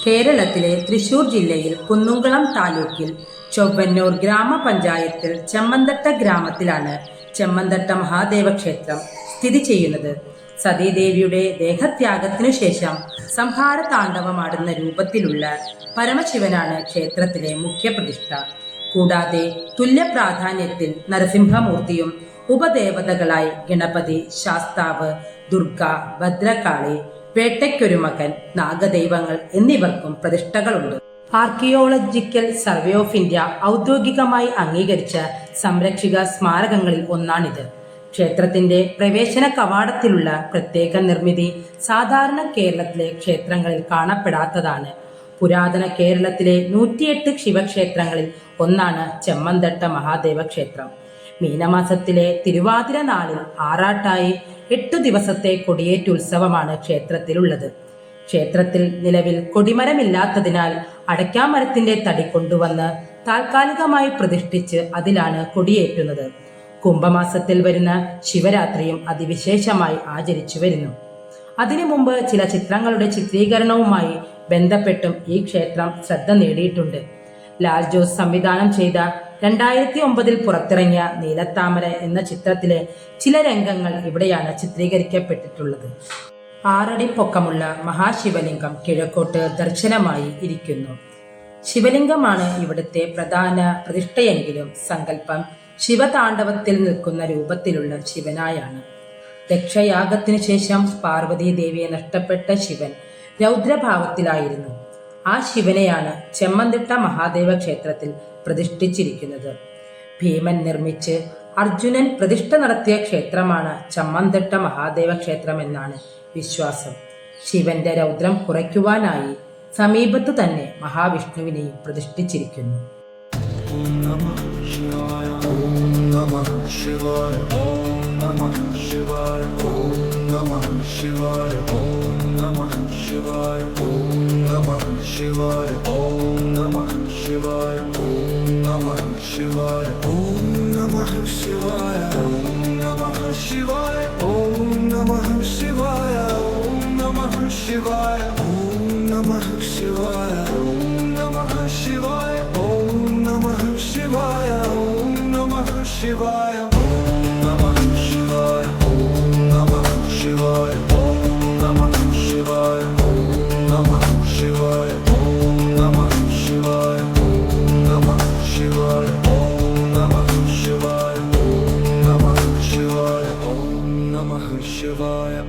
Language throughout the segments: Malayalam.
കേരളത്തിലെ തൃശൂർ ജില്ലയിൽ കുന്നുംകുളം താലൂക്കിൽ ചൊവ്വന്നൂർ ഗ്രാമപഞ്ചായത്തിൽ ചെമ്മന്തട്ട ഗ്രാമത്തിലാണ് ചെമ്മന്തട്ട മഹാദേവ ക്ഷേത്രം സ്ഥിതി ചെയ്യുന്നത്. സതീദേവിയുടെ ദേഹത്യാഗത്തിനു ശേഷം സംഹാര താണ്ഡവമാടുന്ന രൂപത്തിലുള്ള പരമശിവനാണ് ക്ഷേത്രത്തിലെ മുഖ്യപ്രതിഷ്ഠ. കൂടാതെ തുല്യ പ്രാധാന്യത്തിൽ നരസിംഹമൂർത്തിയും ഉപദേവതകളായി ഗണപതി, ശാസ്താവ്, ദുർഗ, ഭദ്രകാളി, വേട്ടയ്ക്കൊരു മകൻ, നാഗദൈവങ്ങൾ എന്നിവർക്കും പ്രതിഷ്ഠകളുണ്ട്. ആർക്കിയോളജിക്കൽ സർവേ ഓഫ് ഇന്ത്യ ഔദ്യോഗികമായി അംഗീകരിച്ച സംരക്ഷിത സ്മാരകങ്ങളിൽ ഒന്നാണിത്. ക്ഷേത്രത്തിന്റെ പ്രവേശന കവാടത്തിലുള്ള പ്രത്യേക നിർമ്മിതി സാധാരണ കേരളത്തിലെ ക്ഷേത്രങ്ങളിൽ കാണപ്പെടാത്തതാണ്. പുരാതന കേരളത്തിലെ 108 ശിവക്ഷേത്രങ്ങളിൽ ഒന്നാണ് ചെമ്മന്തട്ട മഹാദേവ ക്ഷേത്രം. മീനമാസത്തിലെ തിരുവാതിര നാളിൽ ആറാട്ടായി 8 ദിവസത്തെ കൊടിയേറ്റുത്സവമാണ് ക്ഷേത്രത്തിലുള്ളത്. ക്ഷേത്രത്തിൽ നിലവിൽ കൊടിമരമില്ലാത്തതിനാൽ അടയ്ക്കാമരത്തിന്റെ തടി കൊണ്ടുവന്ന് താൽക്കാലികമായി പ്രതിഷ്ഠിച്ച് അതിലാണ് കൊടിയേറ്റുന്നത്. കുംഭമാസത്തിൽ വരുന്ന ശിവരാത്രിയും അതിവിശേഷമായി ആചരിച്ചു വരുന്നു. അതിനു മുമ്പ് ചില ചിത്രങ്ങളുടെ ചിത്രീകരണവുമായി ബന്ധപ്പെട്ടും ഈ ക്ഷേത്രം ശ്രദ്ധ നേടിയിട്ടുണ്ട്. ലാൽ ജോസ് സംവിധാനം ചെയ്ത 2009 പുറത്തിറങ്ങിയ നീലത്താമര എന്ന ചിത്രത്തിലെ ചില രംഗങ്ങൾ ഇവിടെയാണ് ചിത്രീകരിക്കപ്പെട്ടിട്ടുള്ളത്. 6 അടി പൊക്കമുള്ള മഹാശിവലിംഗം കിഴക്കോട്ട് ദർശനമായി ഇരിക്കുന്നു. ശിവലിംഗമാണ് ഇവിടുത്തെ പ്രധാന പ്രതിഷ്ഠയെങ്കിലും സങ്കല്പം ശിവതാണ്ഡവത്തിൽ നിൽക്കുന്ന രൂപത്തിലുള്ള ശിവനായാണ്. ദക്ഷയാഗത്തിനു ശേഷം പാർവതി ദേവിയെ നഷ്ടപ്പെട്ട ശിവൻ രൗദ്രഭാവത്തിലായിരുന്നു. ആ ശിവനെയാണ് ചെമ്മന്തട്ട മഹാദേവ ക്ഷേത്രത്തിൽ പ്രതിഷ്ഠിച്ചിരിക്കുന്നത്. ഭീമൻ നിർമ്മിച്ച് അർജുനൻ പ്രതിഷ്ഠ നടത്തിയ ക്ഷേത്രമാണ് ചെമ്മന്തട്ട മഹാദേവ ക്ഷേത്രം എന്നാണ് വിശ്വാസം. ശിവന്റെ രൗദ്രം കുറയ്ക്കുവാനായി സമീപത്തു തന്നെ മഹാവിഷ്ണുവിനെയും പ്രതിഷ്ഠിച്ചിരിക്കുന്നു. Shivaya,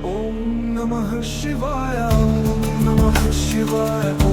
Om Namah Shivaya, Om Namah Shivaya.